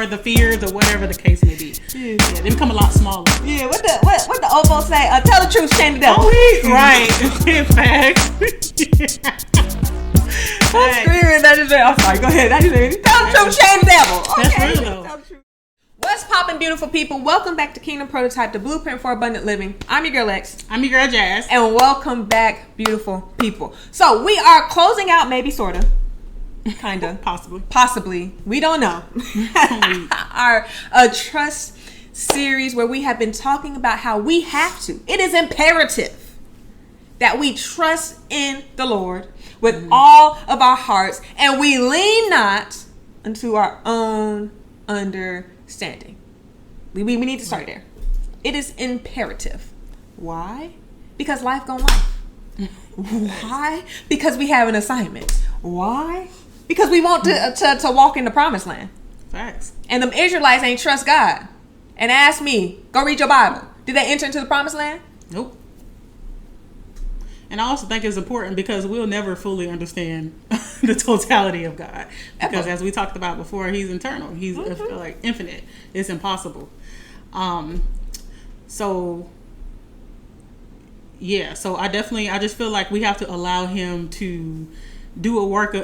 or the fears or whatever the case may be. Yeah, they become a lot smaller. Yeah, what the Ovo say? Tell the truth, shame the devil. Right. In fact. I'm screaming. That is I'm sorry. Go ahead. Tell the truth, shame the devil. Okay. That's real though. What's poppin', beautiful people? Welcome back to Kingdom Prototype, the blueprint for abundant living. I'm your girl X. I'm your girl Jazz. And welcome back, beautiful people. So we are closing out, maybe sorta. Kinda. Possibly. We don't know. Our trust series where we have been talking about how we have to. It is imperative that we trust in the Lord with all of our hearts and we lean not unto our own understanding. We need to start there. It is imperative. Why? Because life gon' life. Why? Because we have an assignment. Why? Because we want to walk in the promised land. Facts. And the Israelites ain't trust God. And ask me, go read your Bible. Did they enter into the promised land? Nope. And I also think it's important because we'll never fully understand the totality of God. Because as we talked about before, he's eternal. He's like infinite. It's impossible. So I just feel like we have to allow him to do a work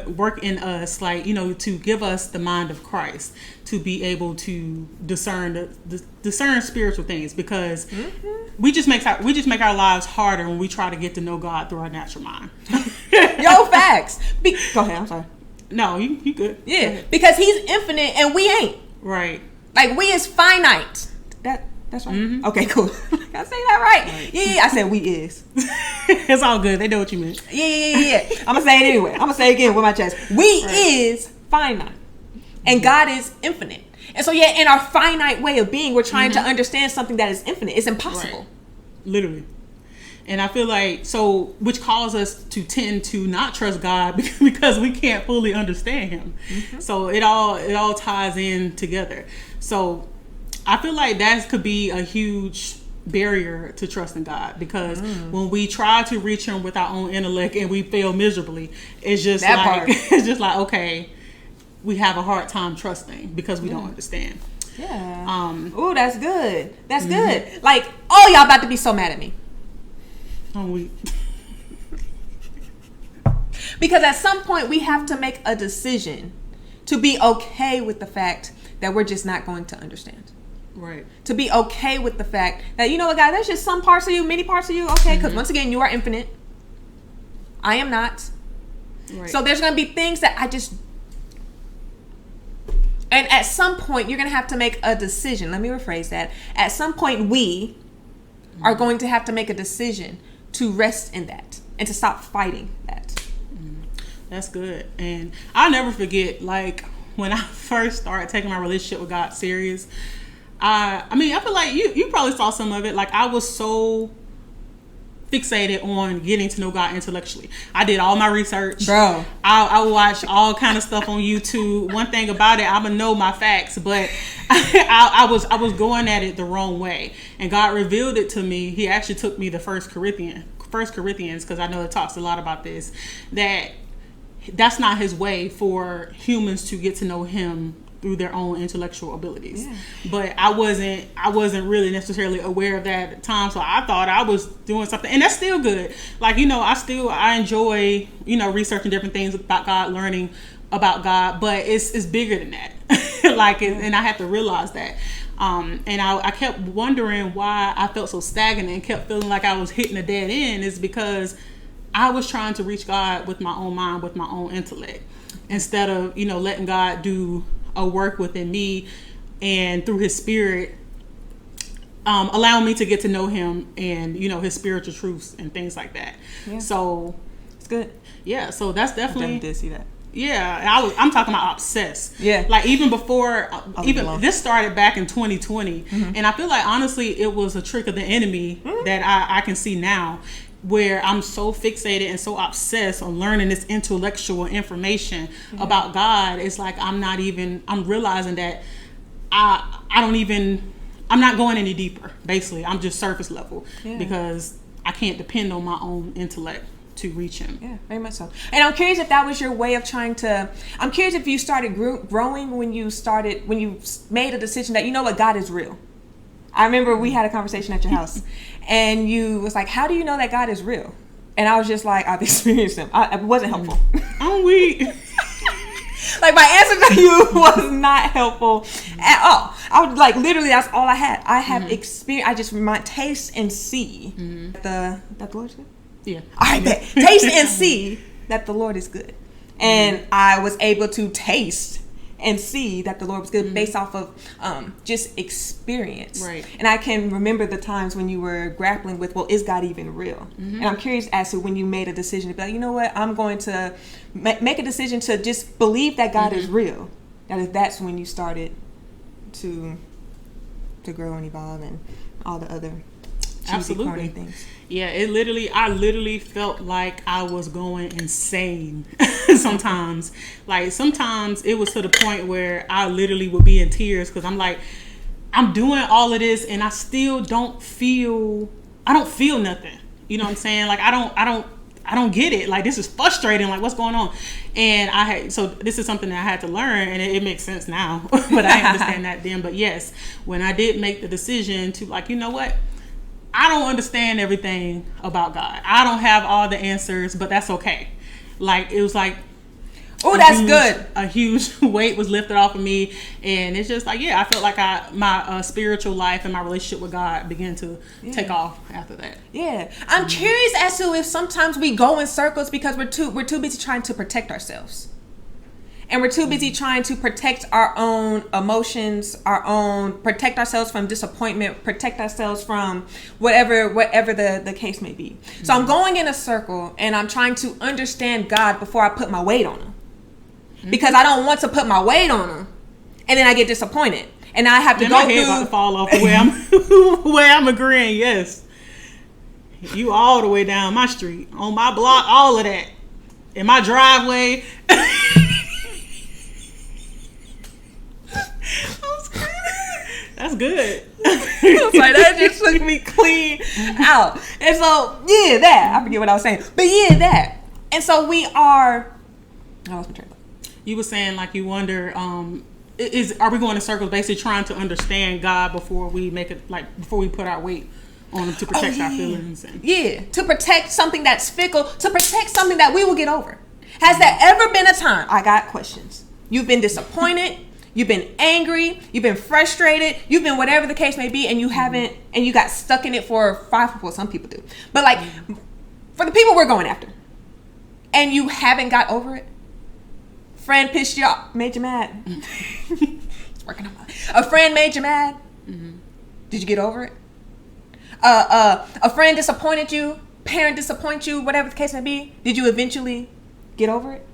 in us, like, to give us the mind of Christ, to be able to discern spiritual things, because we just make our lives harder when we try to get to know God through our natural mind. Yo, facts. Go ahead. I'm sorry. No, you good. Yeah, because he's infinite and we ain't. Right. Like we is finite. That's right. Mm-hmm. Okay, cool. I say that right. Yeah, I said we is. It's all good. They know what you meant. Yeah. I'm going to say it anyway. I'm going to say it again with my chest. We is finite. And God is infinite. And so, in our finite way of being, we're trying to understand something that is infinite. It's impossible. Right. Literally. And I feel like, which causes us to tend to not trust God because we can't fully understand him. Mm-hmm. So it all ties in together. So I feel like that could be a huge barrier to trusting God, because when we try to reach him with our own intellect and we fail miserably, it's just okay, we have a hard time trusting because we don't understand. Yeah. Ooh, that's good. That's good. Like, y'all about to be so mad at me. Because at some point we have to make a decision to be okay with the fact that we're just not going to understand. Right. To be okay with the fact that, you know what, God, there's just some parts of you, many parts of you. Okay, because once again, you are infinite. I am not. Right. So there's going to be things that and at some point, you're going to have to make a decision. Let me rephrase that. At some point, we are going to have to make a decision to rest in that and to stop fighting that. That's good. And I'll never forget, like, when I first started taking my relationship with God serious, I feel like you probably saw some of it. Like, I was so fixated on getting to know God intellectually. I did all my research. Bro. I watched all kind of stuff on YouTube. One thing about it, I'm gonna know my facts, but I was going at it the wrong way. And God revealed it to me. He actually took me to First Corinthians, because I know it talks a lot about this, that's not his way for humans to get to know him through their own intellectual abilities. Yeah. But I wasn't really necessarily aware of that at the time, so I thought I was doing something, and that's still good. Like, I enjoy, researching different things about God, learning about God, but it's bigger than that. And I have to realize that. And I kept wondering why I felt so stagnant and kept feeling like I was hitting a dead end, is because I was trying to reach God with my own mind, with my own intellect, instead of, letting God do a work within me and through his spirit, allowing me to get to know him and, his spiritual truths and things like that. Yeah. So it's good. Yeah. So that's definitely. I did see that. Yeah. I'm talking about obsessed. Yeah. Like, even before, this started back in 2020. And I feel like, honestly, it was a trick of the enemy that I can see now, where I'm so fixated and so obsessed on learning this intellectual information about God. It's like I'm realizing that I'm not going any deeper. Basically, I'm just surface level because I can't depend on my own intellect. to reach him. Yeah, very much so. And I'm curious if that was your way of I'm curious if you started growing when you made a decision that, you know what, God is real. I remember we had a conversation at your house and you was like, how do you know that God is real? And I was just like, I've experienced him. It wasn't helpful. I'm weak. Like, my answer to you was not helpful at all. I was like, literally, that's all I had. I have experience. I just taste and see that the Lord is good. Yeah. All right, taste and see that the Lord is good. And I was able to taste and see that the Lord was good based off of just experience. Right. And I can remember the times when you were grappling with, well, is God even real? And I'm curious as to when you made a decision to be like, you know what, I'm going to make a decision to just believe that God is real. That's when you started to grow and evolve and all the other cheesy, corny things. Yeah, I literally felt like I was going insane sometimes. Like, sometimes it was to the point where I literally would be in tears because I'm like, I'm doing all of this and I still don't feel nothing. You know what I'm saying? Like, I don't get it. Like, this is frustrating. Like, what's going on? And so this is something that I had to learn, and it makes sense now, but I didn't understand that then. But yes, when I did make the decision to, like, you know what? I don't understand everything about God. I don't have all the answers, but that's okay. Like, it was like, oh, that's good. A huge weight was lifted off of me, and it's just like, yeah, I felt like my spiritual life and my relationship with God began to take off after that. Yeah, I'm curious as to if sometimes we go in circles because we're too busy trying to protect ourselves. And we're too busy trying to protect our own emotions, protect ourselves from disappointment, protect ourselves from whatever the case may be. So I'm going in a circle and I'm trying to understand God before I put my weight on him. Because I don't want to put my weight on him and then I get disappointed. And I have to go through... about to fall off the way I'm agreeing, yes. You all the way down my street, on my block, all of that. In my driveway... That's good. Sorry, that just took me clean out. And so, yeah, that. I forget what I was saying. But yeah, that. And so we are... I lost my train of thought. You were saying, like, you wonder, are we going in circles basically trying to understand God before we before we put our weight on him to protect our feelings? To protect something that's fickle, to protect something that we will get over. Has there ever been a time... I got questions. You've been disappointed. You've been angry, you've been frustrated, you've been whatever the case may be, and you haven't, and you got stuck in it for some people do. But like, for the people we're going after, and you haven't got over it, friend pissed you off, made you mad. It's working on a friend made you mad. Did you get over it? A friend disappointed you, parent disappointed you, whatever the case may be, did you eventually get over it?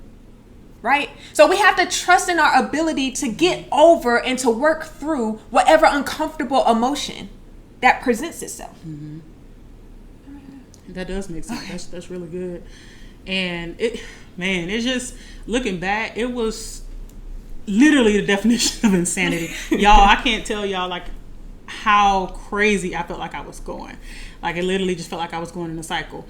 Right? So we have to trust in our ability to get over and to work through whatever uncomfortable emotion that presents itself. That does make sense. Okay. That's really good. And it's just, looking back, it was literally the definition of insanity. Y'all, I can't tell y'all like how crazy I felt like I was going. Like, it literally just felt like I was going in a cycle.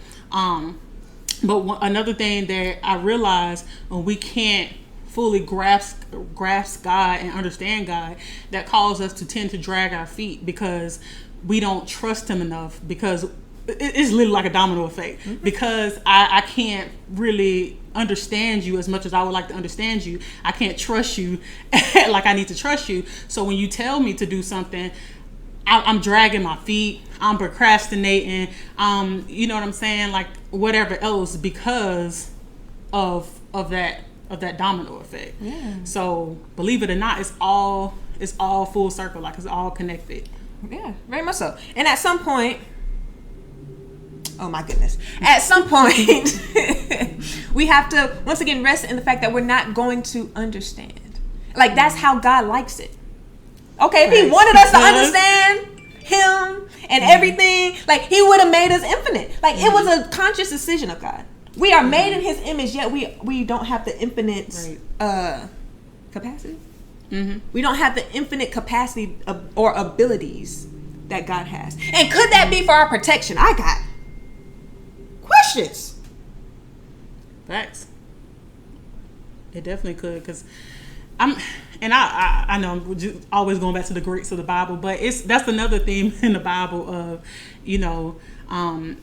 But another thing that I realized, when we can't fully grasp God and understand God, that causes us to tend to drag our feet because we don't trust him enough, because it's literally like a domino effect. Because I can't really understand you as much as I would like to understand you. I can't trust you like I need to trust you. So when you tell me to do something, I'm dragging my feet, I'm procrastinating, you know what I'm saying, like whatever else, because of that domino effect. Yeah. So believe it or not, it's all full circle, like it's all connected. Yeah, very much so. And at some point, oh my goodness, at some point we have to once again rest in the fact that we're not going to understand. Like, that's how God likes it. Okay, if he wanted us to understand him and everything, like, he would have made us infinite. Like, it was a conscious decision of God. We are made in his image, yet we don't have the infinite capacity. We don't have the infinite capacity or abilities that God has. And could that be for our protection? I got questions. Facts. It definitely could, because I know I'm just always going back to the Greeks of the Bible, but that's another theme in the Bible of,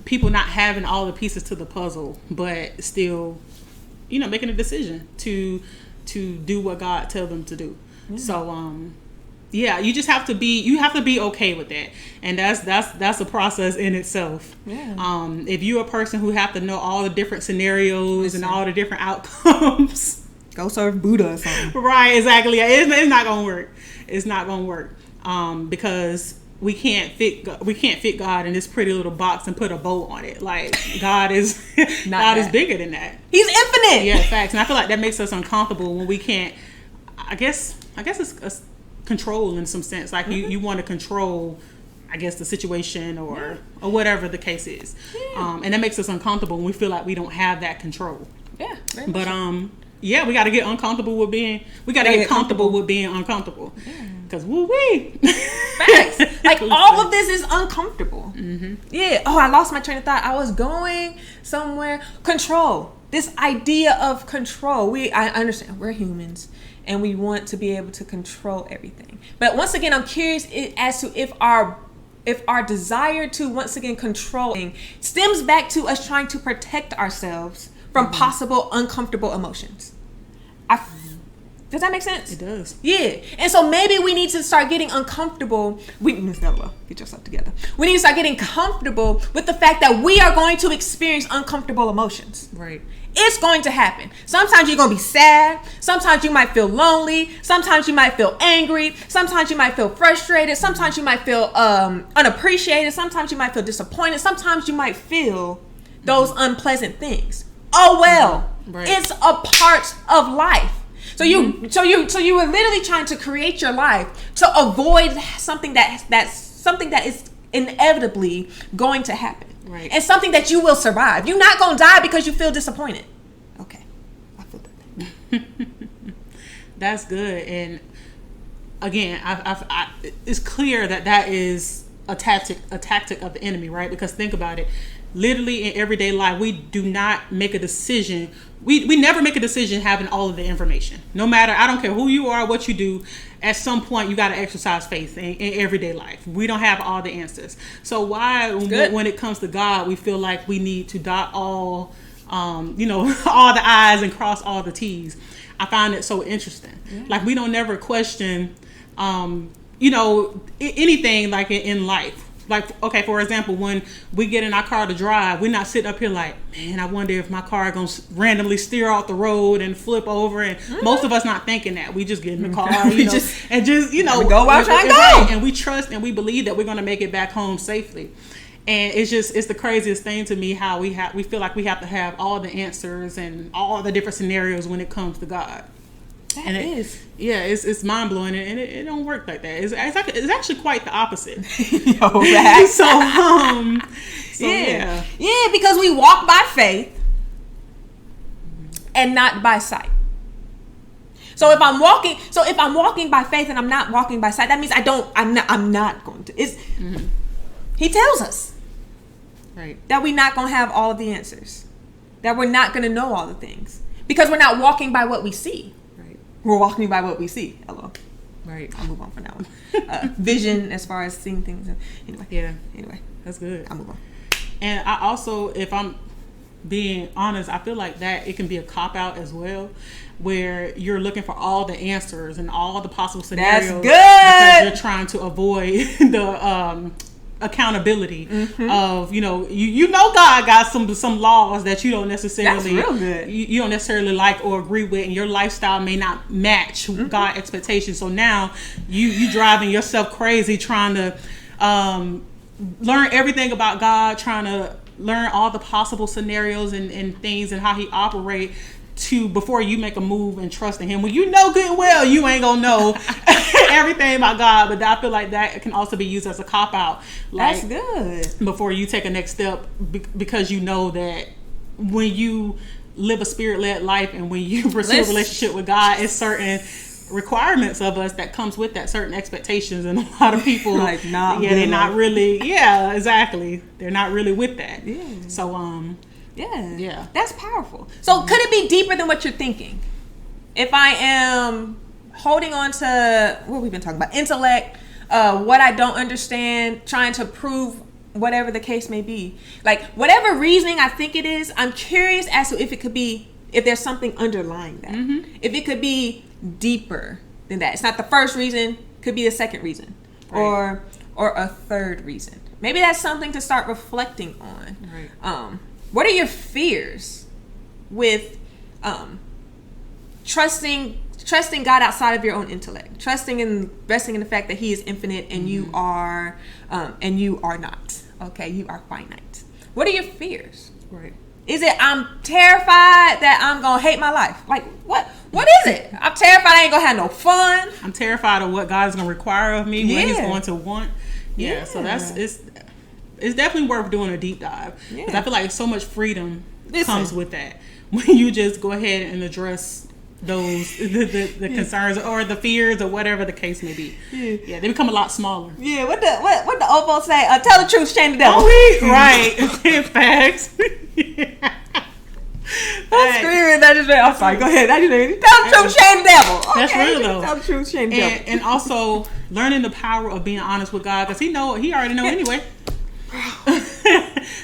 people not having all the pieces to the puzzle, but still, making a decision to do what God tells them to do. Mm-hmm. So, you just have to be okay with that, and that's a process in itself. Yeah. If you're a person who have to know all the different scenarios and all the different outcomes. Go serve Buddha or something. Right, exactly. It's not gonna work. It's not gonna work because we can't fit God in this pretty little box and put a bow on it. Like, God is is bigger than that. He's infinite. Yeah, facts. And I feel like that makes us uncomfortable when we can't. I guess it's control in some sense. Like, you want to control, I guess, the situation or whatever the case is. Yeah. And that makes us uncomfortable when we feel like we don't have that control. Yeah. But yeah, we got to get uncomfortable with being. We got to get comfortable with being uncomfortable. Because woo-wee. Facts. Like, all of this is uncomfortable. Mm-hmm. Yeah. Oh, I lost my train of thought. I was going somewhere. Control. This idea of control. I understand. We're humans, and we want to be able to control everything. But once again, I'm curious as to if our desire to once again control stems back to us trying to protect ourselves from possible uncomfortable emotions. Does that make sense? It does. Yeah. And so maybe we need to start getting uncomfortable. Miss Nella, get yourself together. We need to start getting comfortable with the fact that we are going to experience uncomfortable emotions. Right. It's going to happen. Sometimes you're going to be sad. Sometimes you might feel lonely. Sometimes you might feel angry. Sometimes you might feel frustrated. Sometimes you might feel unappreciated. Sometimes you might feel disappointed. Sometimes you might feel those unpleasant things. Oh well, right. It's a part of life. So you were literally trying to create your life to avoid something that is inevitably going to happen, right? And something that you will survive. You're not going to die because you feel disappointed. Okay, I feel that. That's good. And again, it's clear that is a tactic of the enemy, right? Because think about it. Literally in everyday life, we do not make a decision. We never make a decision having all of the information. No matter, I don't care who you are, what you do, at some point you got to exercise faith in everyday life. We don't have all the answers. So why, when it comes to God, we feel like we need to dot all, all the I's and cross all the T's? I find it so interesting. Yeah. Like, we don't never question, anything like in life. Like, okay, for example, when we get in our car to drive, we're not sitting up here like, man, I wonder if my car going to randomly steer off the road and flip over. And most of us not thinking that. We just get in the car, we go out trying to go. And we trust and we believe that we're going to make it back home safely. And it's the craziest thing to me how we feel like we have to have all the answers and all the different scenarios when it comes to God. It's mind blowing, and it don't work like that. It's actually quite the opposite. Because we walk by faith and not by sight. So if I'm walking by faith and I'm not walking by sight, that means I'm not going to. He tells us, right, that we're not going to have all of the answers, that we're not going to know all the things, because we're not walking by what we see. We're walking by what we see. Hello. Right. I'll move on from that one. Vision, as far as seeing things. Anyway. Yeah. Anyway. That's good. I'll move on. And I also, if I'm being honest, I feel like that it can be a cop-out as well, where you're looking for all the answers and all the possible scenarios. That's good. Because you're trying to avoid the accountability of, God got some laws that you don't necessarily, that's real good. You don't necessarily like or agree with, and your lifestyle may not match God expectations. So now you driving yourself crazy trying to learn everything about God, trying to learn all the possible scenarios and things and how he operates before you make a move and trust in him. Well, you know good and well you ain't gonna know everything about God, but I feel like that can also be used as a cop-out. Like, that's good. Before you take a next step, because you know that when you live a spirit-led life and when you pursue a relationship with God, it's certain requirements of us that comes with that, certain expectations, and a lot of people like they're not really exactly, they're not really with that. So Yeah. That's powerful. So could it be deeper than what you're thinking? If I am holding on to what we've been talking about, intellect, what I don't understand, trying to prove whatever the case may be, like whatever reasoning I think it is, I'm curious as to if there's something underlying that. If it could be deeper than that. It's not the first reason, could be the second reason, or a third reason. Maybe that's something to start reflecting on. What are your fears with trusting God outside of your own intellect, trusting and resting in the fact that He is infinite and you are not. Okay, you are finite. What are your fears? Is it I'm terrified that I'm gonna hate my life? Like what is it? I'm terrified I ain't gonna have no fun. I'm terrified of what God's gonna require of me, what He's going to want. So it's definitely worth doing a deep dive, because I feel like so much freedom comes with that when you just go ahead and address those the concerns or the fears or whatever the case may be. They become a lot smaller. What the old folks say? Tell the truth, shame the devil. Right. Facts. I'm screaming. I'm sorry. Go ahead. Tell the truth, shame the devil. That's real though. Tell the truth, shame the devil. And also learning the power of being honest with God, because He already know anyway.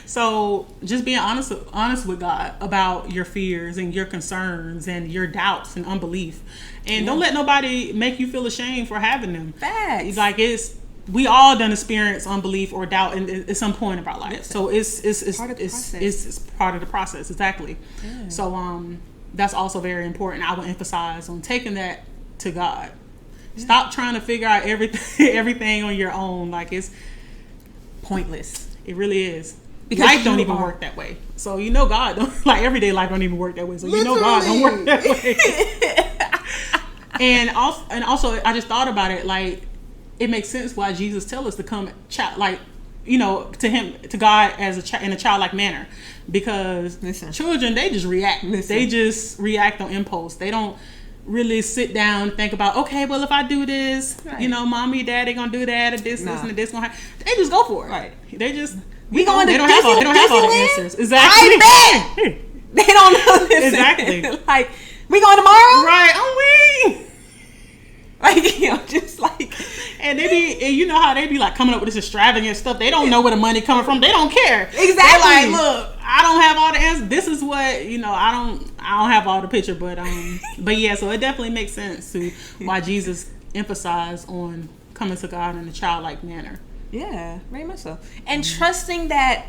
So just being honest with God about your fears and your concerns and your doubts and unbelief, and don't let nobody make you feel ashamed for having them. Facts. Like we all done experience unbelief or doubt at some point of our life. So it's part of the process. Exactly. So that's also very important. I would emphasize on taking that to God. Stop trying to figure out everything on your own. Like it's pointless. It really is. Because life don't even work that way. So God don't, like everyday life don't even work that way. So God don't work that way. and also I just thought about it, like it makes sense why Jesus tell us to come to God as in a childlike manner, because children, they just react. They just react on impulse. They don't really sit down and think about, okay, well, if I do this, mommy, daddy gonna do that, or this and this gonna happen. They just go for it. They just they don't have all the answers. Exactly. I bet they don't know this. Exactly. Like, we going tomorrow? Right. Oh, we. Like, just like, and they be, and how they be like coming up with this extravagant stuff. They don't know where the money coming from. They don't care. Exactly. They're like, look, I don't have all the answers. This is what I don't have all the picture, but yeah. So it definitely makes sense to why Jesus emphasized on coming to God in a childlike manner. Yeah, very much so, and trusting that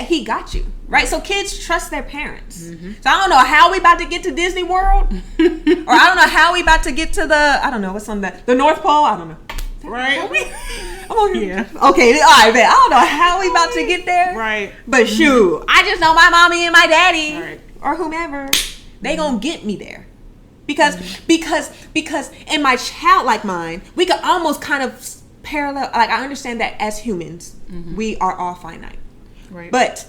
He got you, right? So kids trust their parents. So I don't know how we about to get to Disney World, or I don't know how we about to get to what's on the North Pole. I don't know. Right? I'm over here. Yeah. Okay. All right, man. I don't know how we about to get there. Right. But shoot, I just know my mommy and my daddy, or whomever, they gonna get me there. Because in my childlike mind, we could almost kind of parallel. Like, I understand that as humans, we are all finite. Right. But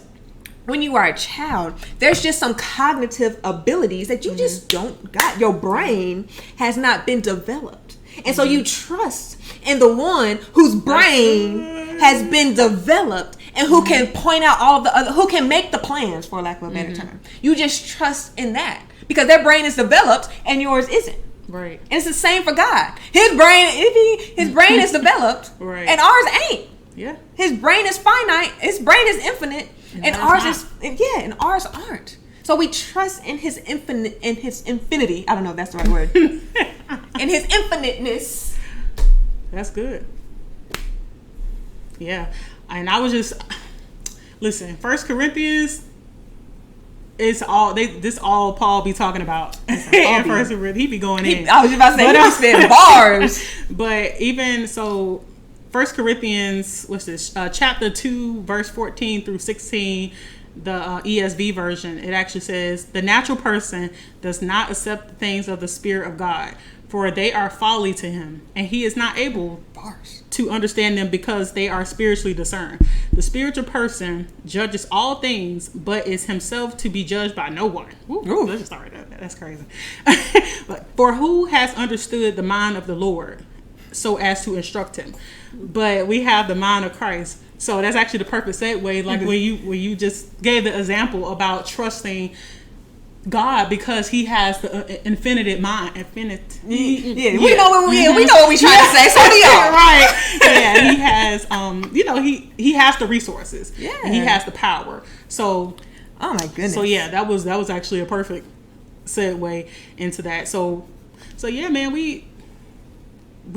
when you are a child, there's just some cognitive abilities that you just don't got. Your brain has not been developed. And so you trust in the one whose brain has been developed and who can point out all of the other, who can make the plans, for lack of a better term. You just trust in that because their brain is developed and yours isn't. Right. And it's the same for God. His brain is developed, and ours ain't. Yeah. His brain is finite. His brain is infinite, and ours and ours aren't. So we trust in His infinity. I don't know if that's the right word. In His infiniteness. That's good. Yeah, and I was just listen. 1 Corinthians. It's all this all Paul be talking about. And First Corinthians, he be going in. I was just about to say, he be spitting bars. But even so, 1 Corinthians, what's this? Chapter 2, verse 14 through 16, the ESV version, it actually says, the natural person does not accept the things of the Spirit of God, for they are folly to him, and he is not able to understand them because they are spiritually discerned. The spiritual person judges all things, but is himself to be judged by no one. Ooh, let's just start right there. That's crazy. But for who has understood the mind of the Lord so as to instruct him? But we have the mind of Christ. So that's actually the perfect segue, like when you just gave the example about trusting God because He has the infinite mind. Infinite. Yeah, we know what we trying to say. So do y'all, right? Yeah, He has. He has the resources. Yeah, and He has the power. So, oh my goodness. So yeah, that was actually a perfect segue into that. So yeah, man, we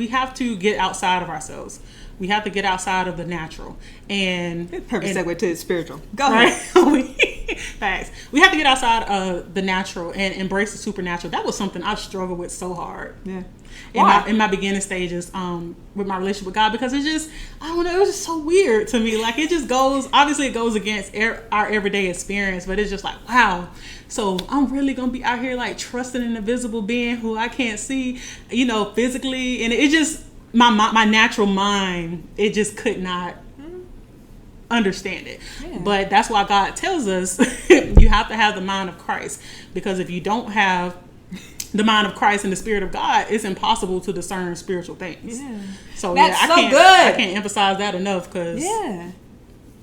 have to get outside of ourselves. We have to get outside of the natural. And perfect segue to the spiritual. Go right? ahead. Facts. We have to get outside of the natural and embrace the supernatural. That was something I struggled with so hard. Yeah. In my beginning stages with my relationship with God, because it's just, I don't know, it was just so weird to me. Like, it just goes, obviously it goes against our everyday experience, but it's just like, wow, so I'm really gonna be out here like trusting an invisible being who I can't see, physically. And it just, my natural mind, it just could not understand it. Yeah. But that's why God tells us you have to have the mind of Christ, because if you don't have the mind of Christ and the Spirit of God, it's impossible to discern spiritual things. Yeah. So that's I can't emphasize that enough, because yeah.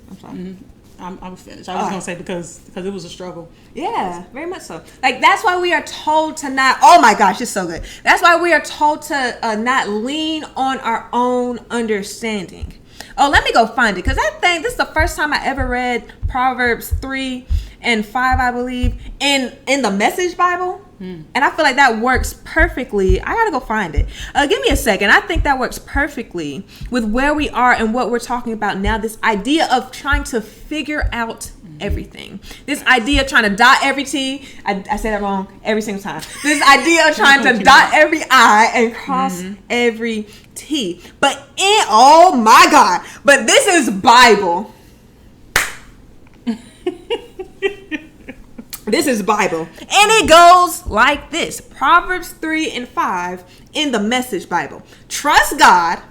I'm sorry. I was finished. I was gonna say because it was a struggle. Yeah, very much so. Like, that's why we are told to not. Oh my gosh, it's so good. That's why we are told to not lean on our own understanding. Oh, let me go find it, because I think this is the first time I ever read Proverbs 3 and 5, I believe, in the Message Bible. And I feel like that works perfectly. I gotta go find it. Give me a second. I think that works perfectly with where we are and what we're talking about now. This idea of trying to figure out everything. This idea of trying to dot every T. I say that wrong every single time. This idea of trying to dot every I and cross every T. But oh my God. But this is Bible. This is Bible. And it goes like this. Proverbs 3 and 5 in the Message Bible. Trust God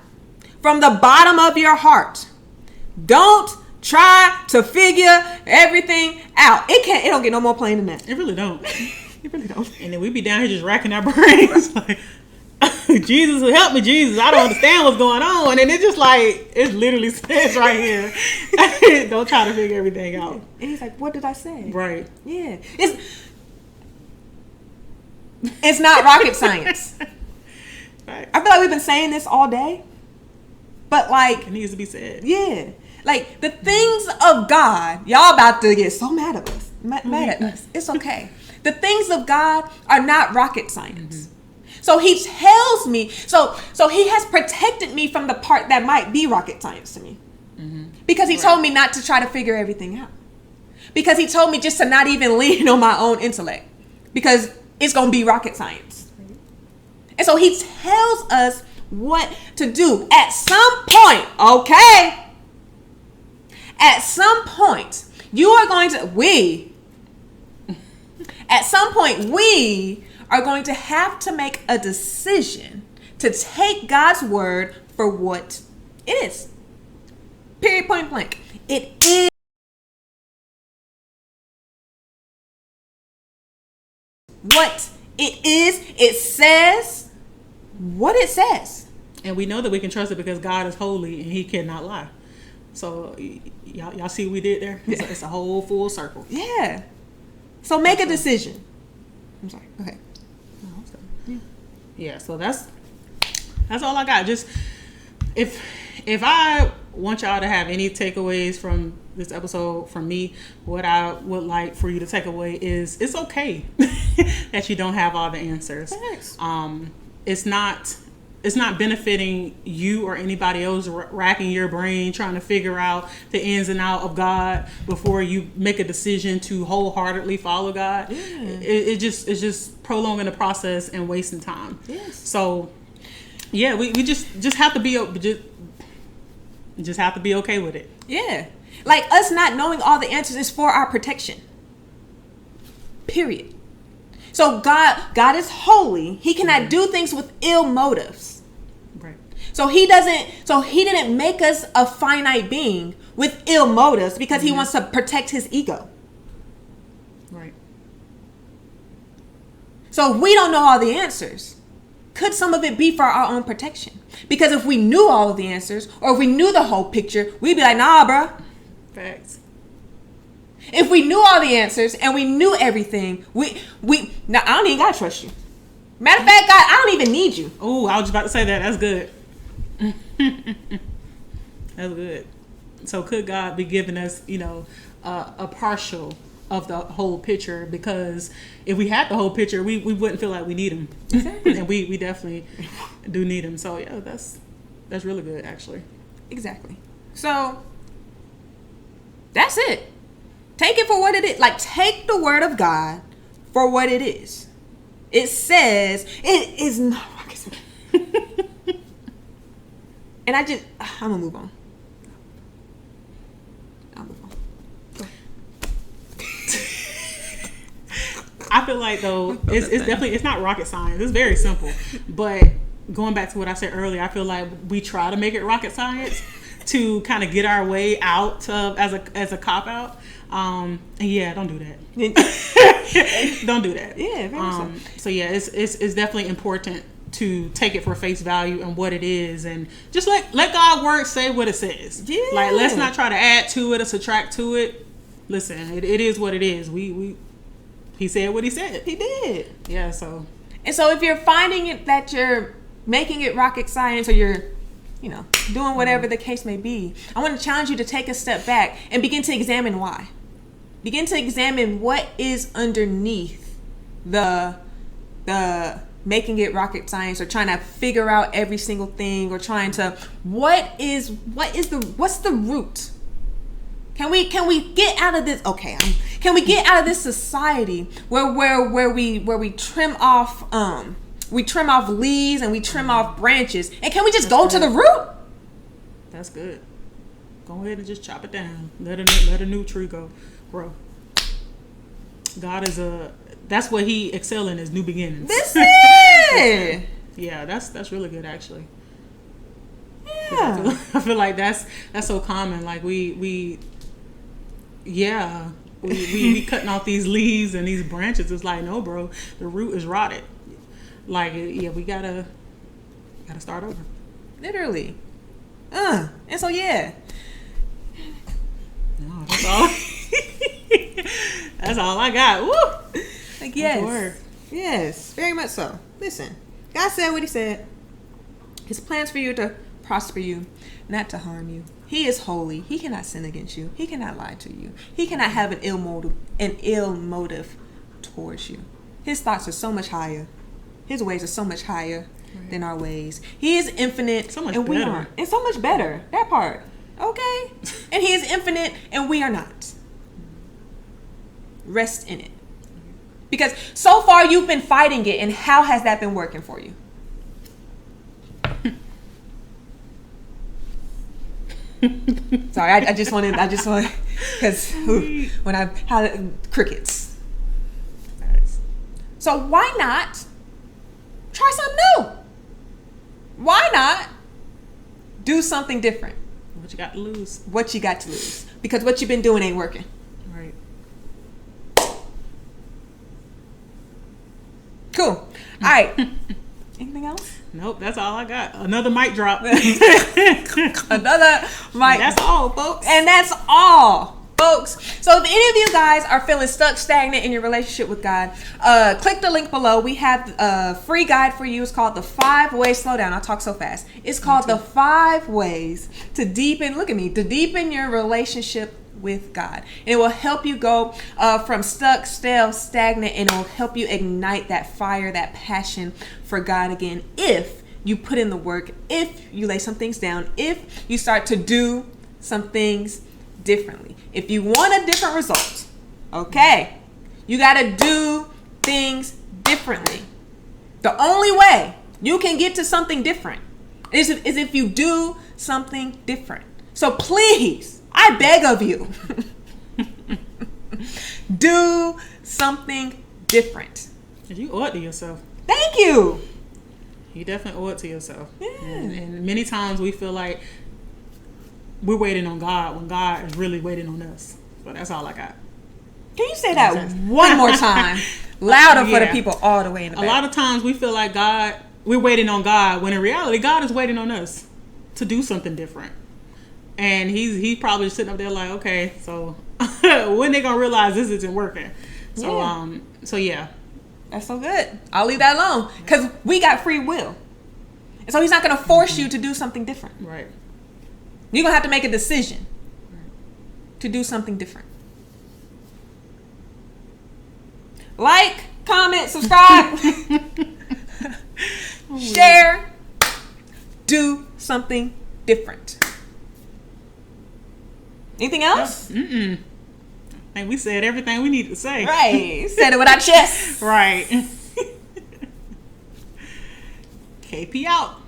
from the bottom of your heart. Don't try to figure everything out. It don't get no more plain than that. It really don't. It really don't. And then we be down here just racking our brains like, Jesus, help me, Jesus. I don't understand what's going on. And it just like, it literally says right here, don't try to figure everything out. And he's like, what did I say? Right. Yeah. It's not rocket science. Right. I feel like we've been saying this all day, but like, it needs to be said. Yeah. Like, the things of God, y'all about to get so mad at us. Mad at us. It's okay. The things of God are not rocket science. So he tells me, so he has protected me from the part that might be rocket science to me. Because he told me not to try to figure everything out. Because he told me just to not even lean on my own intellect. Because it's going to be rocket science. And so he tells us what to do. At some point, okay? At some point, at some point, we are going to have to make a decision to take God's word for what it is. Period, point blank. It is what it is. It says what it says. And we know that we can trust it because God is holy and he cannot lie. So y'all see what we did there? It's a whole full circle. Yeah. So make a decision. I'm sorry. Go ahead. Yeah, so that's all I got. Just if I want y'all to have any takeaways from this episode from me, what I would like for you to take away is it's okay that you don't have all the answers. Thanks. It's not benefiting you or anybody else racking your brain trying to figure out the ins and out of God before you make a decision to wholeheartedly follow God. Yeah. It's just prolonging the process and wasting time. Yes. So yeah, we just have to be just have to be okay with it. Yeah. Like, us not knowing all the answers is for our protection. Period. So God is holy. He cannot do things with ill motives. Right. So he didn't make us a finite being with ill motives because he wants to protect his ego. Right. So if we don't know all the answers, could some of it be for our own protection? Because if we knew all of the answers, or if we knew the whole picture, we'd be like, nah, bro. Facts. If we knew all the answers and we knew everything, now I don't even gotta trust you. Matter of fact, God, I don't even need you. Oh, I was just about to say that. That's good. That's good. So could God be giving us, a partial of the whole picture? Because if we had the whole picture, we wouldn't feel like we need him. Exactly. And we definitely do need him. So yeah, that's really good, actually. Exactly. So that's it. Take it for what it is. Like, take the word of God for what it is. It says it is not rocket science. And I'm gonna move on. I feel like, though, it's not rocket science. It's very simple. But going back to what I said earlier, I feel like we try to make it rocket science to kind of get our way out of as a cop out. And yeah, don't do that. Don't do that. Yeah, very so. So yeah, it's definitely important to take it for face value and what it is, and just let God's word say what it says. Yeah. Like, let's not try to add to it or subtract to it. Listen, it is what it is. He said what he said. He did. Yeah. So. And so if you're finding it that you're making it rocket science, or you're doing whatever the case may be, I want to challenge you to take a step back and begin to examine why. Begin to examine what is underneath the making it rocket science, or trying to figure out every single thing, or trying to what's the root? Can we get out of this? Okay, can we get out of this society where we trim off leaves and we trim off branches, and can we just go to the root? That's good. Go ahead and just chop it down. Let a new tree grow. God that's what he excel in, is new beginnings. This is. Yeah, that's really good, actually. Yeah. I feel like that's so common. Like we cutting off these leaves and these branches. It's like, no, bro, the root is rotted. Like, yeah, we gotta start over. Literally. And so yeah. No, that's all. That's all I got. Woo! Like, yes. Yes, very much so. Listen, God said what he said. His plans for you to prosper you, not to harm you. He is holy. He cannot sin against you. He cannot lie to you. He cannot have an ill motive towards you. His thoughts are so much higher. His ways are so much higher than our ways. He is infinite, so much and we better. aren't. And so much better. That part. Okay? And he is infinite, and we are not. Rest in it. Because so far you've been fighting it, and how has that been working for you? Sorry, I just want, because when I had crickets. So why not try something new? Why not do something different? What you got to lose? What you got to lose? Because what you've been doing ain't working. Right. Cool. All right. Anything else? Nope, that's all I got. Another mic drop. Another mic. That's all, folks. And that's all, folks. So if any of you guys are feeling stuck, stagnant in your relationship with God, click the link below. We have a free guide for you. It's called the 5 Ways. Slow down. I talk so fast. It's called the 5 Ways to deepen. Look at me. To deepen your relationship with God. And it will help you go from stuck, stale, stagnant, and it will help you ignite that fire, that passion for God again, if you put in the work, if you lay some things down, if you start to do some things differently. If you want a different result, okay, you got to do things differently. The only way you can get to something different is if you do something different. So please, I beg of you, do something different. You owe it to yourself. Thank you. You definitely owe it to yourself. Yeah. And many times we feel like we're waiting on God when God is really waiting on us. So that's all I got. Can you say that one more time? Louder for the people all the way in the back. A lot of times we feel like God we're waiting on God, when in reality, God is waiting on us to do something different. And he's probably sitting up there like, okay, so when they gonna realize this isn't working? So yeah. That's so good. I'll leave that alone because we got free will, and so he's not gonna force you to do something different. Right. You're gonna have to make a decision to do something different. Like, comment, subscribe, share, do something different. Anything else? I think we said everything we need to say. Right. Said it with our chest. Right. KP out.